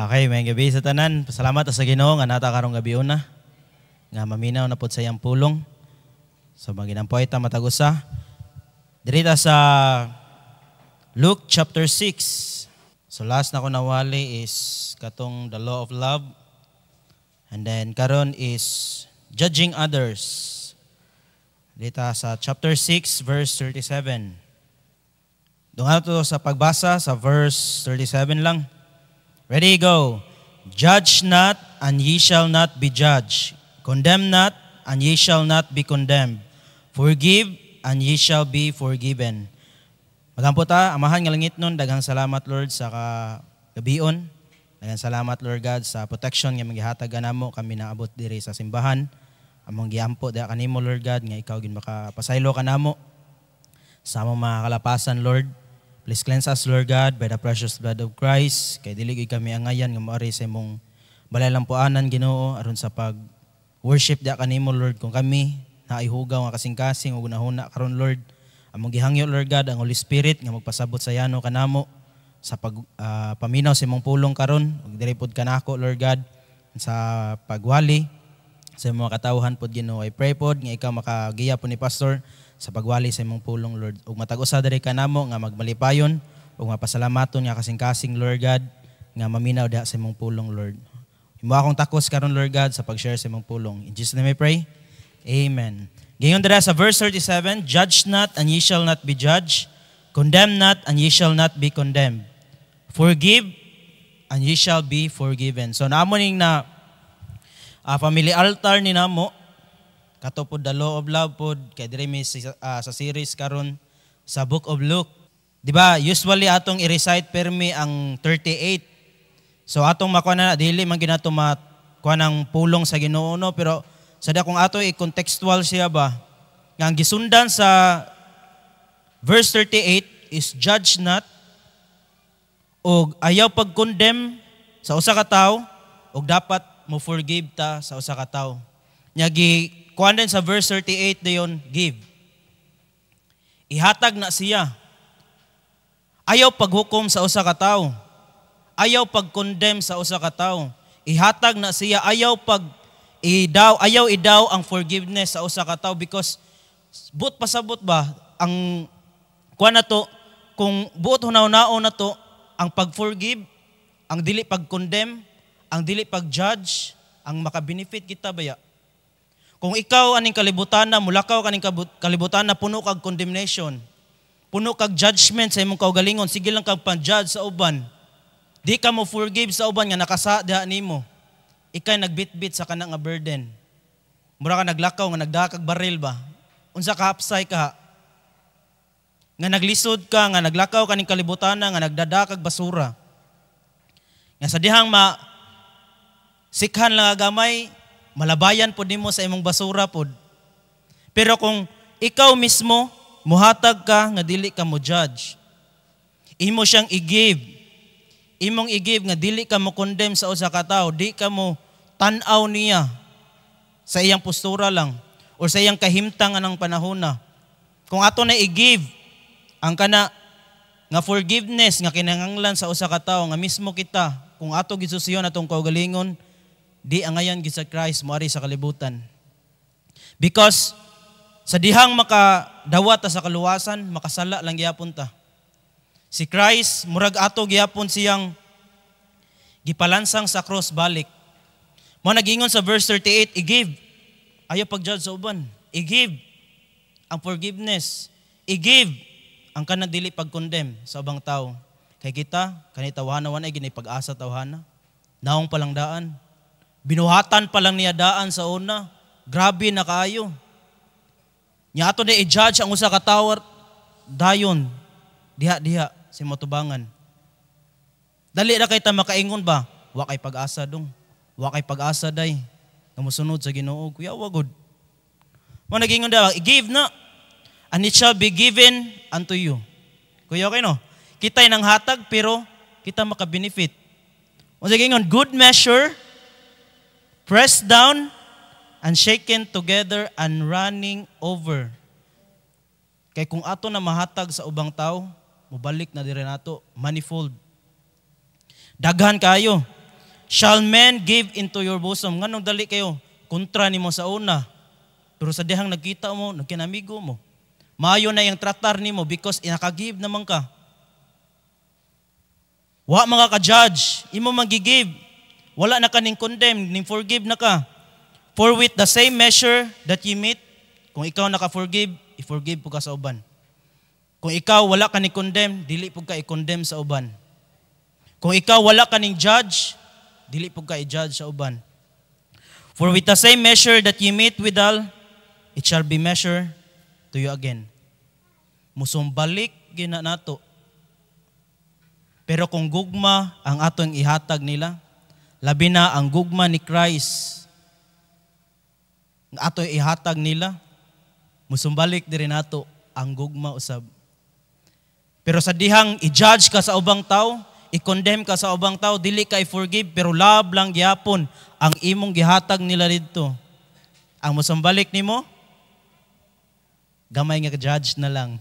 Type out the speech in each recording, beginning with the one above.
Okay, may gabi sa tanan. Pasalamat sa Ginoo nga nata karong gabi una. Nga maminaw na pod sa iyang pulong. So maginan poeta matagusa. Dirita sa Luke chapter 6. So last na ko nawali is katong the law of love. And then karon is judging others. Dita sa chapter 6 verse 37. Doon to sa pagbasa sa verse 37 lang. Ready, go. Judge not, and ye shall not be judged. Condemn not, and ye shall not be condemned. Forgive, and ye shall be forgiven. Magampo ta, amahan nga langit nun, daghang salamat Lord sa gabion. Daghang salamat Lord God sa protection nga maghihatag namo kami naabot diri sa simbahan. Among giampo da kanimo Lord God nga ikaw gid makapasaylo kanamo sa among mga kalapasan Lord. Please cleanse us, Lord God, by the precious blood of Christ. Kay dili kami angayan nga maari sa imong balalampuanan, Ginoo, aron sa pag-worship da kanimo, Lord, kung kami naihugaw nga kasing-kasing ug unahuna karon, Lord. Among gihangyo, Lord God, ang Holy Spirit nga magpasabot sa yano kanamo sa paminaw sa imong pulong karon, ug diri pod kanako, Lord God, sa pagwali sa imong katawhan pod, Ginoo. I pray pod nga ikaw makagiya po ni Pastor sa pagwali sa imong pulong, Lord. Ug matag-usa diri kanamo nga magmalipayon ug mapasalamaton nga kasing-kasing, Lord God, nga maminaw diha sa imong pulong, Lord. Himo akong takos karon, Lord God, sa pag-share sa imong pulong. In Jesus' name I pray. Amen. Gayon dira sa verse 37, judge not and ye shall not be judged. Condemn not and ye shall not be condemned. Forgive and ye shall be forgiven. So namo ning na family altar ni namo kato pod the law of love pod kay diri mi sa series karon sa Book of Luke. Di ba? Usually atong i-recite permi ang 38. So atong makuha na dili man ginato makuha ng pulong sa Ginoo no, pero sada kung ato i-contextual siya ba nga ang gisundan sa verse 38 is judge not og ayaw pag-condemn sa usa ka tawo og dapat mo forgive ta sa usa ka tawo. Nya kuan din sa verse 38 dayon, give. Ihatag na siya. Ayaw paghukom sa usa ka tawo. Ayaw pag-condemn sa usa ka tawo. Ihatag na siya. Ayaw idaw ang forgiveness sa usa ka tawo because buot pasabot ba ang kuan na to, kung buot hunaw-nao na to, ang pag-forgive, ang dili pag-condemn, ang dili pag-judge, ang makabenefit kita baya. Kung ikaw aning kalibutan na, mulakaw kaning kalibutan na puno kag condemnation, puno kag judgment sa imong kaugalingon, sige lang kag pan-judge sa uban. Di ka mo forgive sa uban nga nakasa diha nimo. Ikay nagbitbit sa kanang nga burden. Mura ka naglakaw nga nagdakag baril ba? Unsa ka hapsay ka? Nga naglisod ka, nga naglakaw kaning kalibutan na, nga nagdadakag basura. Nga sa dihang sikhan lang agamay, malabayan po nimo sa imong basura pod. Pero kung ikaw mismo muhatag ka nga dili ka mo judge, imo siyang i-give. Imong i-give nga dili ka mo condemn sa usa ka tawo, di ka mo tan-aw niya sa iyang postura lang o sa iyang kahimtang anang panahona. Kung ato na i-give ang kana nga forgiveness nga kinahanglan sa usa ka tawo nga mismo kita, kung ato gisusiyon atong kaugalingon, di angayan gid sa Christ moari sa kalibutan. Because sa dihang makadawat sa kaluwasan, makasala lang gyapon ta. Si Christ murag ato gyapon siyang gipalansang sa cross balik. Mo nagingon sa verse 38, i-give. Ayaw pag-judge sa uban. I-give ang forgiveness. I-give ang kanang dili pag-condemn sa ubang tao. Kay kita kanhi tawhana ay ginay pag-asa tawhana. Naong palang daan. Binuhatan pa lang niya daan sa una. Grabe na kaayo. Nya ato na i-judge ang usa ka tawo dayon. Diha si motubangan. Dali ra kay ta makaingon ba? Wa kay pag-asa dong. Wa kay pag-asa day. Nga mosunod sa Ginoo. Kuya wagod. Mo nagingon daw, i-give na and it shall be given unto you. Kuya okay no? Kita'y nang hatag pero kita maka-benefit. Mo nagingon, good measure, pressed down and shaken together and running over. Kay kung ato na mahatag sa ubang tao, mubalik na dire nato manifold. Daghan kayo. shall men give into your bosom. Nganong dali kayo? Kontra nimo sa una. Pero sa dihang nagkita mo, nagkinamigo mo. Maayo na yung tratar nimo because nakagive naman ka. Wa mga ka-judge, imo magigive. Wala na ka ning condemn, ning forgive na ka. For with the same measure that you meet, kung ikaw naka-forgive, i-forgive po ka sa uban. Kung ikaw wala ka ning condemn, dili po ka i-condemn sa uban. Kung ikaw wala ka ning judge, dili po ka i-judge sa uban. For with the same measure that you meet withal, it shall be measured to you again. Musumbalik gina nato. Pero kung gugma ang atong ihatag nila, labi na ang gugma ni Christ, ang atong ihatag nila, musumbalik diri nato ang gugma usab. Pero sa dihang i-judge ka sa ubang tao, i-condemn ka sa ubang tao, dili ka i-forgive, pero love lang gyapon ang imong gihatag nila didto. Ang musumbalik nimo, gamay nga judge na lang.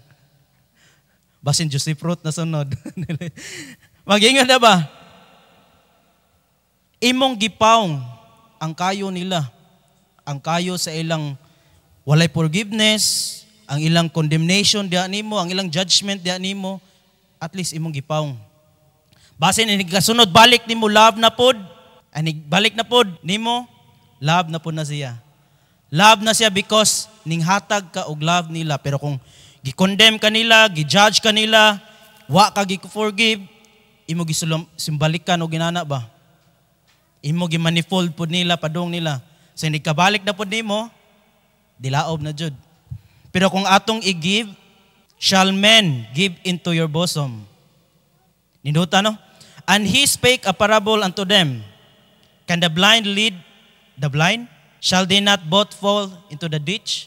Basin juicy fruit na sunod. Mag-ingat na ba? Imong gipawng ang kayo nila. Ang kayo sa ilang walay forgiveness, ang ilang condemnation diha nimo, ang ilang judgment diha nimo, at least imong gipawng. Basin ini kasunod balik nimo love na pod, ani balik na pod nimo, love na pod na siya. Love na siya because ning hatag ka og love nila. Pero kung gi-condemn ka nila, gi-judge ka nila, wa ka gi-forgive, imo gisumbalikan o ginana ba? Imo gi-manifold pod nila, padong nila. So hindi ka balik na pod nimo, dilaob na jud. Pero kung atong i-give, shall men give into your bosom. Ninuta no? And he spake a parable unto them. Can the blind lead the blind? Shall they not both fall into the ditch?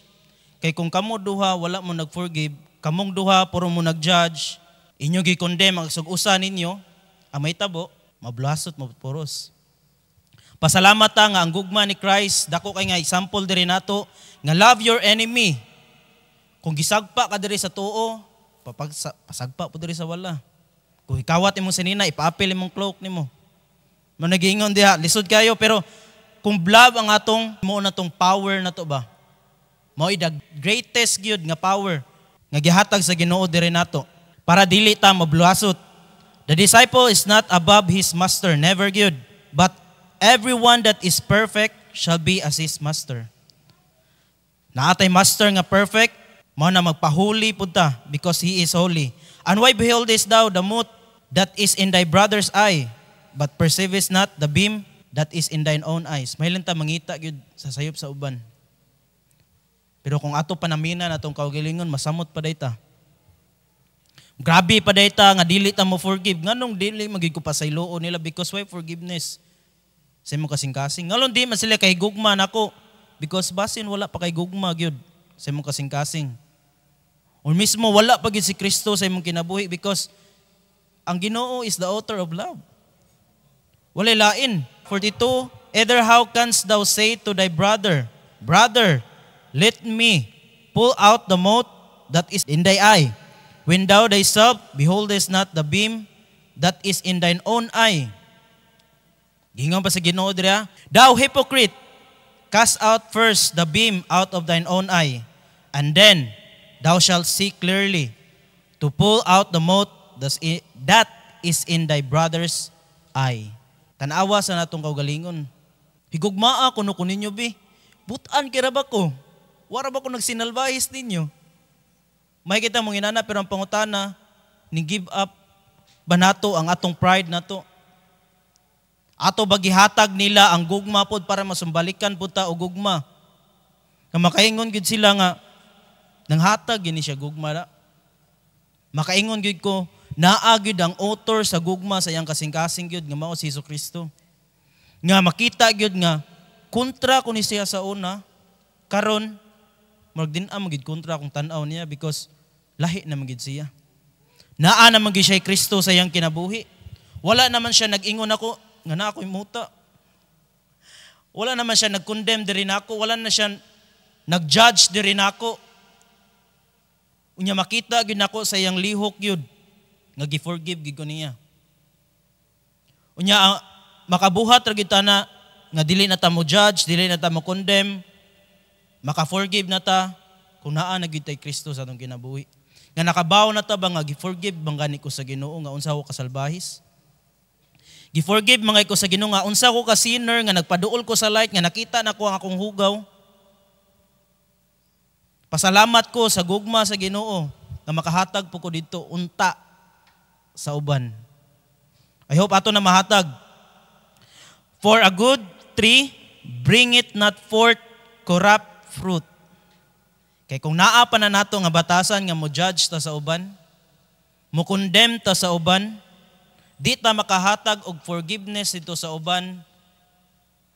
Kay kung kamo duha wala mo nag-forgive, kamong duha puro mo nag-judge, inyo gi-condemn ang sug-usa ninyo, amay tabo, mablasot, mapuros. Pasalamat ta nga ang gugma ni Christ, dako kay nga example diri nato, nga love your enemy. Kung gisagpa ka diri sa tuo, pasagpa po diri sa wala. Kung ikawat imong sinina, ipaapil imong cloak nimo. Mo nagiingon diha, lisod kayo, pero kung love ang atong mo na tong power na to ba? Mao the greatest gyud nga power nga gihatag sa Ginoo diri nato para dili ta mabluasot. The disciple is not above his master, never gyud, but everyone that is perfect shall be as his master. Naatay master nga perfect, mao na magpahuli pud ta because he is holy. And why beholdest thou the mote that is in thy brother's eye, but perceivest not the beam that is in thine own eyes? Mahilan ta mangita gyud sa sayop sa uban. Pero kung ato panamina natong kaugalingon, masamot pa dayta. Grabe pa dayta nga dili ta mo forgive. Nganong dili magig ko pa sa iloo nila because why forgiveness? Sa imong kasing-kasing. Ngalon di man sila kay gugma nako because basin wala pa kay gugma gyud sa imong kasing-kasing. O mismo wala pa gyud si Kristo sa imong kinabuhi because ang Ginoo is the author of love. Walay lain. 42, either how canst thou say to thy brother, Brother, let me pull out the mote that is in thy eye, when thou thyself beholdest not the beam that is in thine own eye. Gingon pa sa Ginoo dira, thou hypocrite, cast out first the beam out of thine own eye, and then thou shalt see clearly to pull out the mote that is in thy brother's eye. Tanawa sa natong kaugalingon. Higugmaa kuno kuninyo bi. Butan kira ba ko? Wara ba ko nagsinalbahis ninyo? May kita mong inana pero ang pangutana ni give up ba nato ang atong pride nato? Ato bagihatag nila ang gugma pod para masumbalikan pod ta og gugma. Nga makaingon gid sila nga nang hatag gini siya gugma ra. Makaingon gid ko naa gyud ang author sa gugma sa iyang kasing-kasing gyud nga mao si Jesucristo. Nga makita gyud nga kontra ko ni siya sa una, karon magdin-am magid kontra kung tan-aw niya because lahi na magid siya. Naa na magid siya Kristo sa iyang kinabuhi. Wala naman siya nag-ingon ako nga na ako'y muta. Wala naman siya nag-condemn diri nako, wala na siya nag-judge diri nako. Unya makita gyud nako sa iyang lihok gyud nga gi-forgive gid ko niya. Unya makabuhat ra gyud ta na nga dili na ta mo judge, dili na ta mo condemn, maka-forgive na ta kung naa na gyud tay Kristo sa atong kinabuhi. Nga nakabaw na ta ba nga gi-forgive bang gani ko sa Ginoo nga unsa ko kasalbahis? Gi-forgive mga ko sa Ginoo nga unsa ko ka sinner nga nagpaduol ko sa light nga nakita na ko ang akong hugaw. Pasalamat ko sa gugma sa Ginoo nga makahatag po ko dito unta sa uban. I hope ato na mahatag. For a good tree, bring it not forth corrupt fruit. Kay kung naa pa na nato nga batasan nga mo judge ta sa uban, mo condemn ta sa uban, di ta makahatag og forgiveness dito sa uban.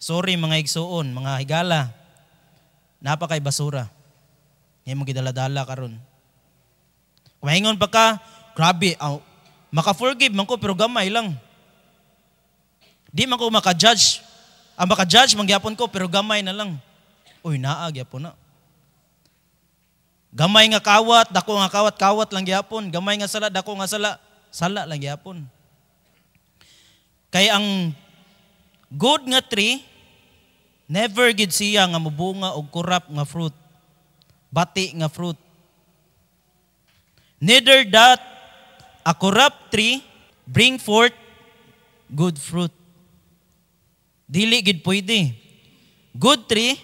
Sorry mga igsuon, mga higala. Napa kay basura. Ngay mo gidala-dala karon. Kumaingon pa ka, grabe, maka-forgive man ko pero gamay lang. Di man ko maka-judge. Ang maka-judge mangyapon ko pero gamay na lang. Uy, naag yapon na. Gamay nga kawat, dako nga kawat, kawat lang gyapon. Gamay nga sala, dako nga sala, sala lang gyapon. Kay ang good nga tree, never gid siya nga mubunga og corrupt nga fruit. Bati nga fruit. Neither that a corrupt tree bring forth good fruit. Dili gid pwede. Good tree,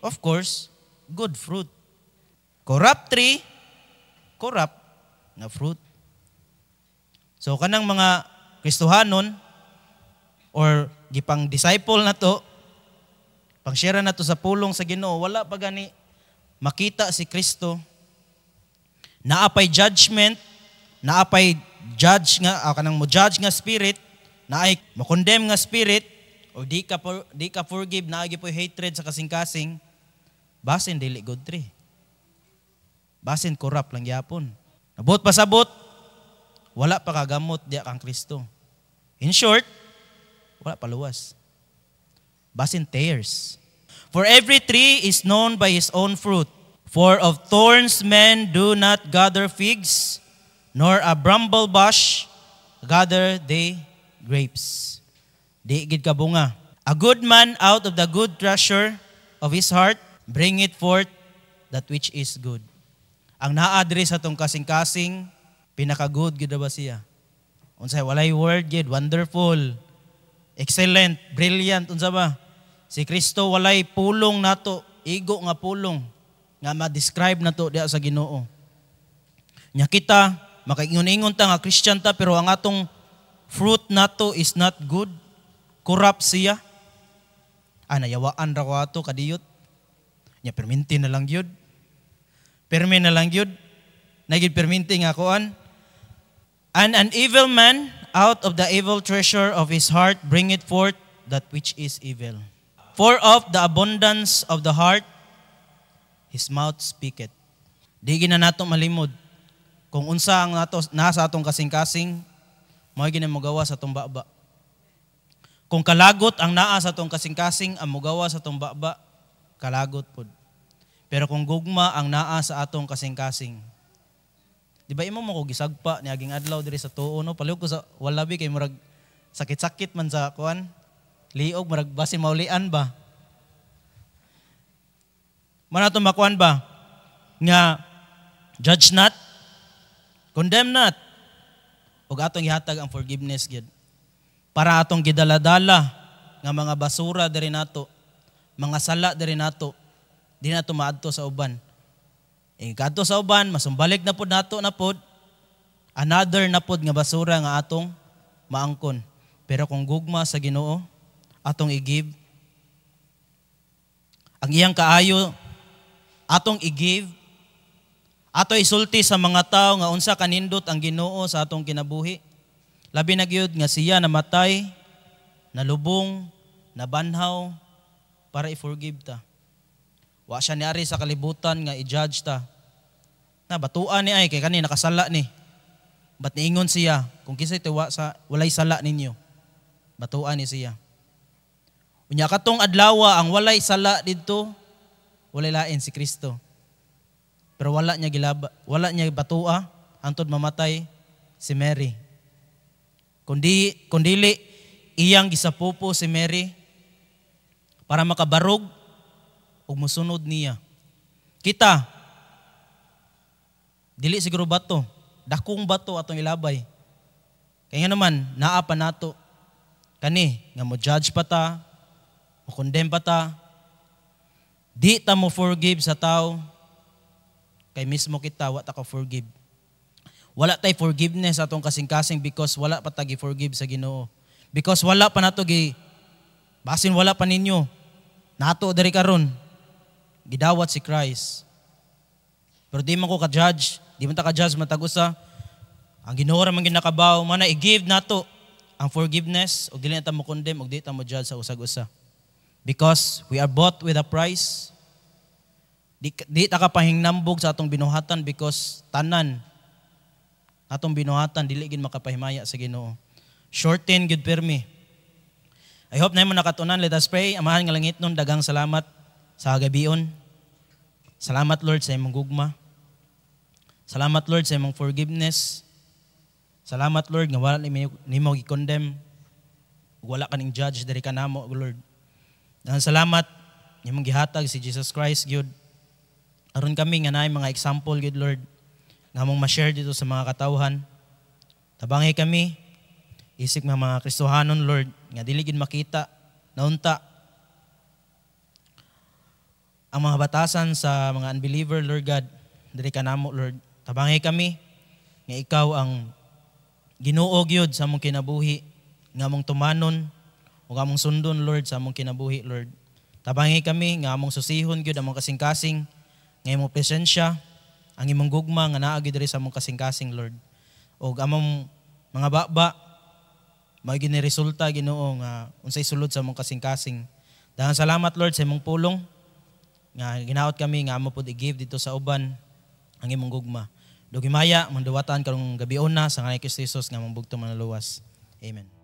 of course, good fruit. Corrupt tree, corrupt nga fruit. So kanang mga Kristohanon or gipang disciple na to, pang share na to sa pulong sa Ginoo, wala pa gani makita si Kristo. Naapay judgment, naapay judge nga kanang mo judge nga spirit, naay mo condemn nga spirit o di ka forgive, naagi po hatred sa kasing-kasing, basin dili good tree. Basin corrupt lang yapon. Nabot pasabot, wala pa kagamot diya kang Kristo. In short, wala paluwas. Basin tares. For every tree is known by his own fruit. For of thorns men do not gather figs, nor a bramble bush gather they grapes. Di gid ka bunga. A good man out of the good treasure of his heart bring it forth that which is good. Ang naa diri sa tong kasing-kasing, pinaka-good gid ba siya? Unsay walay word gid, wonderful, excellent, brilliant, unsa ba? Si Kristo walay pulong nato, igo nga pulong nga ma-describe nato diha sa Ginoo. Nya kita makaingon-ingon ta nga Christian ta pero ang atong fruit nato is not good, corrupt siya. Nayawaan ra ko ato kadiyot. Nya perminti na lang gyud. Permi na lang yun. Naging perminti nga kuan. And an evil man out of the evil treasure of his heart bring it forth that which is evil. For of the abundance of the heart, his mouth speaketh. Di gina nato malimod. Kung unsa ang nasa atong kasing-kasing, mao gina mogawa sa atong baba. Kung kalagot ang naa sa atong kasing-kasing, ang mogawa sa atong baba, kalagot pod. Pero kung gugma ang naa sa atong kasing-kasing, di ba imo mo ko gisagpa niaging adlaw diri sa tuo no, palihog ko sa walabi kay murag sakit-sakit man sa kuan, liog murag basin maulian ba? Man ato makuan ba nga judge not, condemn not, ug atong ihatag ang forgiveness gid. Para atong gidala-dala nga mga basura diri nato, mga sala diri nato, di na tumaadto sa uban. Kadto sa uban, masumbalik na pod nato na pod, another na pod nga basura nga atong maangkon. Pero kung gugma sa Ginoo, atong i-give, ang iyang kaayo, atong i-give, ato isulti sa mga tao nga unsa kanindot ang Ginoo sa atong kinabuhi. Labi na gyud nga siya namatay, nalubong, nabanhaw, para i-forgive ta. Wa siya niari sa kalibutan nga i-judge ta. Na batuan ni ay kay kani nakasala ni. Bat niingon siya kung kisay tiwa sa walay sala ninyo. Batuan ni siya. Unya katong adlaw ang walay sala didto, walay lain si Kristo. Pero wala niya batua hangtod mamatay si Mary. Kundili iyang gisapupo si Mary para makabarog ug mosunod niya. Kita, dili siguro bato, dakong bato atong ilabay. Kaya nga naman, naa pa nato. Kani, nga mo judge pa ta, mo condemn pa ta, di ta mo forgive sa tao, kay mismo kita, wa ta ka forgive. Wala tay forgiveness atong kasing-kasing because wala pa ta gi-forgive sa Ginoo. Because wala pa nato basin wala pa ninyo, nato diri karon, gidawat si Christ. Pero di man ko ka-judge, di man ta ka-judge matag-usa. Ang Ginoo ra man ginakabaw, mana i-give nato ang forgiveness, ug dili na ta mo condemn, ug di ta mo judge sa usag-usa. Because we are bought with a price. Di ta ka pahingnambog sa atong binuhatan because tanan atong binuhatan dili gid makapahimaya sa Ginoo. Shorten gud permi. I hope na mo nakatunan. Let us pray. Amahan nga langit nun, dagang salamat sa gabion. Salamat Lord sa imong gugma. Salamat Lord sa imong forgiveness. Salamat Lord nga wala nimo gi-condemn. Wala kaning judge diri kanamo Lord. Daghang salamat imong gihatag si Jesus Christ gyud. Aron kami nga naay mga example gyud Lord nga among ma-share dito sa mga katawhan. Tabangi kami isip nga mga Kristohanon Lord nga dili gid makita naunta ang mga batasan sa mga unbeliever Lord God diri kanamo Lord. Tabangi kami nga ikaw ang Ginoo gyud sa among kinabuhi, nga among tumanon ug among sundon Lord sa among kinabuhi Lord. Tabangi kami nga among susihon gyud among kasing-kasing, nga imong presensya, ang imong gugma nga naa gyud diri sa among kasing-kasing Lord. Ug among mga baba mao gyud ni resulta Ginoo nga unsay sulod sa among kasing-kasing. Daghang salamat Lord sa imong pulong nga ginaot kami nga amo pud i-give dito sa uban ang imong gugma. Dugimaya, manduwatan karong gabion na sa ngalan ni Kristo Jesus nga mambugtong manluwas. Amen.